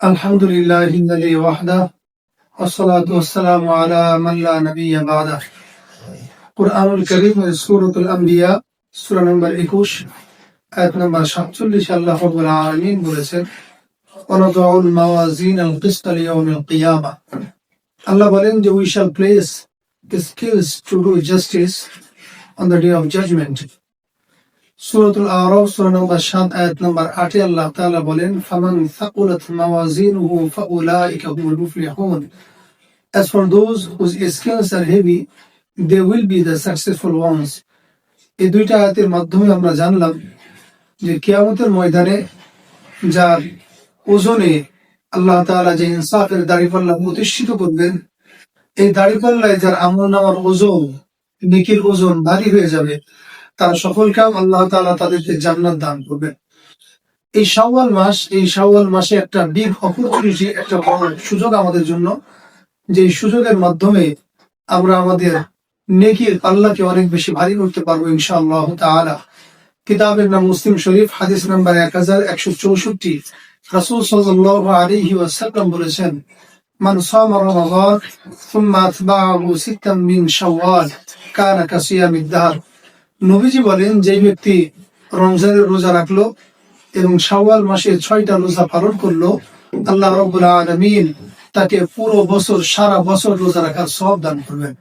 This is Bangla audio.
الحمد لله الذي وحده والصلاة والسلام على من لا نبي بعده قرآن الكريم سورة الأنبياء سورة নম্বর 21 আয়াত নম্বর 47 আল্লাহ রাব্বুল আলামিন বলেছেন ونضع الموازين القسط ليوم القيامة আল্লাহ বলেন যে we shall place the scales to do justice on the day of judgment. সূরাতুল আরাফ সূরা নম্বর 7 আয়াত নম্বর 8 আল্লাহ তাআলা বলেন ফামান সাকুলাত মাওয়াজিনুহু ফাউলাইকা হুমুল মুফলিহুন. As for those whose scales are heavy, they will be the successful ones. এই দুইটা আয়াতের মাধ্যমে আমরা জানলাম যে কিয়ামতের ময়দানে যার ওজনে আল্লাহ তাআলা যে ইনসাফের দাড়িপাল্লা প্রতিষ্ঠিত করবেন, এই দাড়িপাল্লায় যার আমলনামার ওজন, নেকির ওজন ভারী হয়ে যাবে, তারা সকল কাম আল্লাহ তাআলা তাদেরকে জান্নাত দান করবেন। এই শাওয়াল মাসে একটা বিগ অপরচুনিটি, একটা বড় সুযোগ আমাদের জন্য, যে সুযোগের মাধ্যমে আমরা আমাদের নেকির পাল্লাকে অনেক বেশি ভারী করতে পারবো ইনশাআল্লাহ তাআলা। কিতাবের নাম মুসলিম শরীফ, হাদিস নাম্বার 1164। রাসূল সাল্লাল্লাহু আলাইহি ওয়াসাল্লাম বলেছেন মান সামা রমাদান সুম্মা আতবাআহু সিত্তান মিন শাওয়াল কানা কাসিয়ামিদ দাহর। নবীজি বলেন, যে ব্যক্তি রমজানের রোজা রাখলো এবং শাওয়াল মাসে 6টা রোজা পালন করলো, আল্লাহ রাব্বুল আলামিন তাকে পুরো বছর, সারা বছর রোজা রাখার সওয়াব দান করবেন।